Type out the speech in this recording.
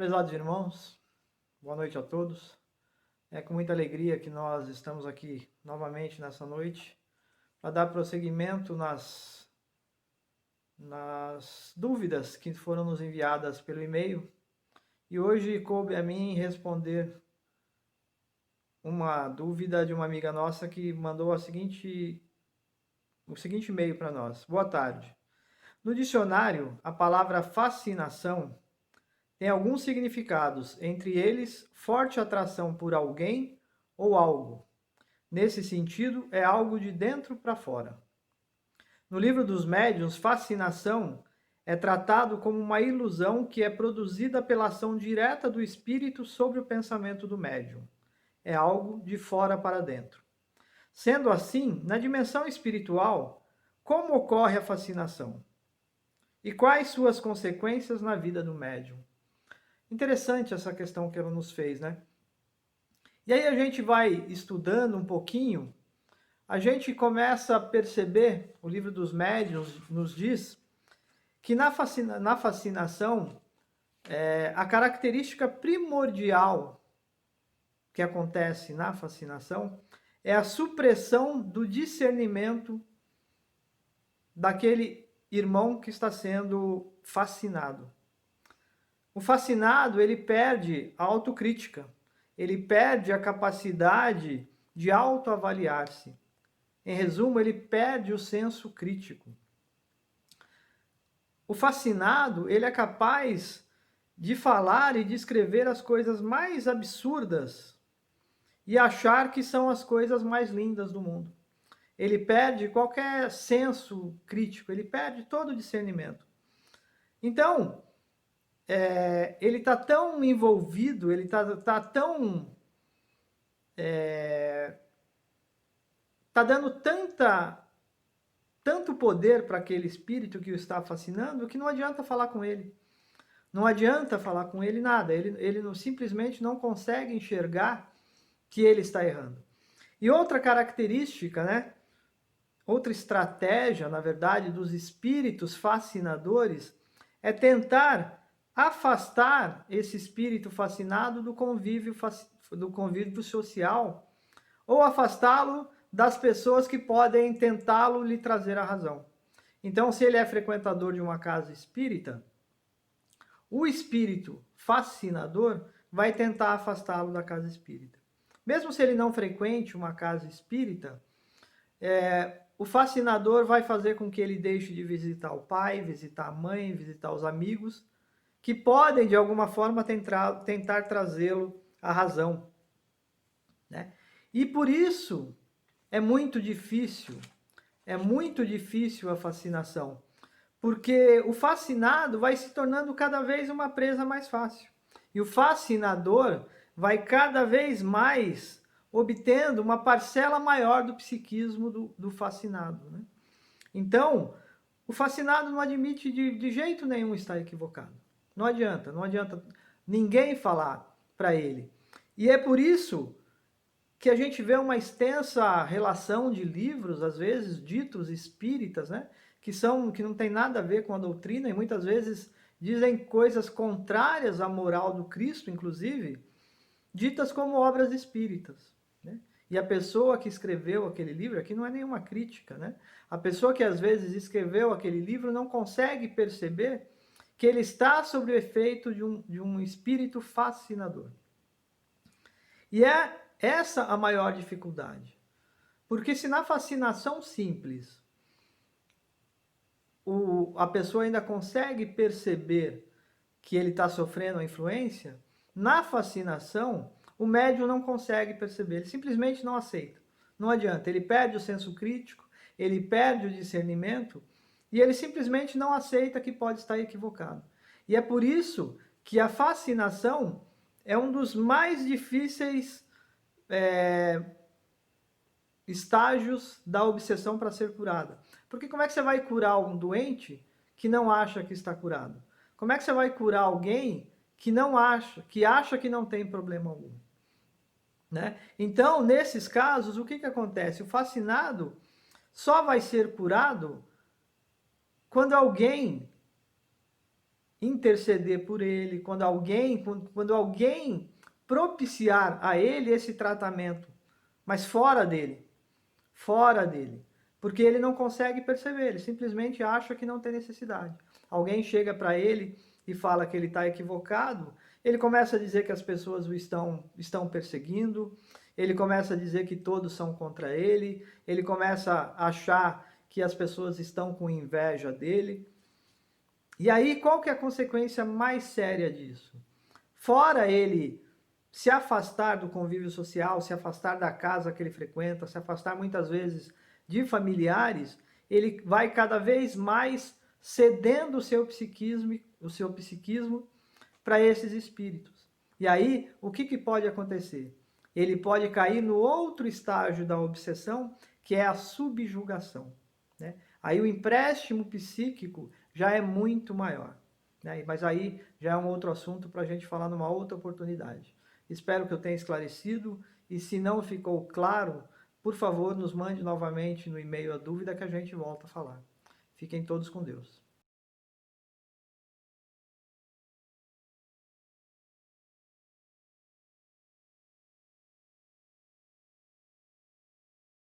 Prezados irmãos, boa noite a todos. É com muita alegria que nós estamos aqui novamente nessa noite para dar prosseguimento nas dúvidas que foram nos enviadas pelo e-mail. E hoje coube a mim responder uma dúvida de uma amiga nossa que mandou o seguinte e-mail para nós. Boa tarde. No dicionário, a palavra fascinação tem alguns significados, entre eles, forte atração por alguém ou algo. Nesse sentido, é algo de dentro para fora. No livro dos médiuns, fascinação é tratado como uma ilusão que é produzida pela ação direta do espírito sobre o pensamento do médium. É algo de fora para dentro. Sendo assim, na dimensão espiritual, como ocorre a fascinação? E quais suas consequências na vida do médium? Interessante essa questão que ela nos fez, né? E aí a gente vai estudando um pouquinho, a gente começa a perceber, o livro dos médiuns nos diz, que na fascinação, a característica primordial que acontece na fascinação é a supressão do discernimento daquele irmão que está sendo fascinado. O fascinado, ele perde a autocrítica, ele perde a capacidade de autoavaliar-se. Em resumo, ele perde o senso crítico. O fascinado, ele é capaz de falar e de escrever as coisas mais absurdas e achar que são as coisas mais lindas do mundo. Ele perde qualquer senso crítico, ele perde todo o discernimento. Então, ele está tão envolvido, ele está tão... está dando tanto poder para aquele espírito que o está fascinando, que não adianta falar com ele. Não adianta falar com ele nada. Ele simplesmente não consegue enxergar que ele está errando. E outra característica, né? Outra estratégia, na verdade, dos espíritos fascinadores é tentar afastar esse espírito fascinado do convívio social ou afastá-lo das pessoas que podem tentá-lo lhe trazer a razão. Então, se ele é frequentador de uma casa espírita, o espírito fascinador vai tentar afastá-lo da casa espírita. Mesmo se ele não frequente uma casa espírita, o fascinador vai fazer com que ele deixe de visitar o pai, visitar a mãe, visitar os amigos, que podem, de alguma forma, tentar trazê-lo à razão. Né? E por isso é muito difícil a fascinação, porque o fascinado vai se tornando cada vez uma presa mais fácil. E o fascinador vai cada vez mais obtendo uma parcela maior do psiquismo do fascinado. Né? Então, o fascinado não admite de jeito nenhum estar equivocado. Não adianta ninguém falar para ele. E é por isso que a gente vê uma extensa relação de livros, às vezes ditos espíritas, né? que não tem nada a ver com a doutrina e muitas vezes dizem coisas contrárias à moral do Cristo, inclusive, ditas como obras espíritas. Né? E a pessoa que escreveu aquele livro, aqui não é nenhuma crítica, né? A pessoa que às vezes escreveu aquele livro não consegue perceber que ele está sob o efeito de um espírito fascinador. E é essa a maior dificuldade. Porque se na fascinação simples a pessoa ainda consegue perceber que ele está sofrendo a influência, na fascinação o médium não consegue perceber, ele simplesmente não aceita. Não adianta, ele perde o senso crítico, ele perde o discernimento e ele simplesmente não aceita que pode estar equivocado. E é por isso que a fascinação é um dos mais difíceis estágios da obsessão para ser curada. Porque como é que você vai curar um doente que não acha que está curado? Como é que você vai curar alguém que acha que não tem problema algum? Né? Então, nesses casos, o que acontece? O fascinado só vai ser curado quando alguém interceder por ele, quando alguém propiciar a ele esse tratamento, mas fora dele, porque ele não consegue perceber, ele simplesmente acha que não tem necessidade. Alguém chega para ele e fala que ele está equivocado, ele começa a dizer que as pessoas o estão perseguindo, ele começa a dizer que todos são contra ele, ele começa a achar que as pessoas estão com inveja dele. E aí, qual que é a consequência mais séria disso? Fora ele se afastar do convívio social, se afastar da casa que ele frequenta, se afastar muitas vezes de familiares, ele vai cada vez mais cedendo o seu psiquismo para esses espíritos. E aí, o que pode acontecer? Ele pode cair no outro estágio da obsessão, que é a subjugação, né? Aí o empréstimo psíquico já é muito maior, né? Mas aí já é um outro assunto para a gente falar numa outra oportunidade. Espero que eu tenha esclarecido, e se não ficou claro, por favor, nos mande novamente no e-mail a dúvida que a gente volta a falar. Fiquem todos com Deus.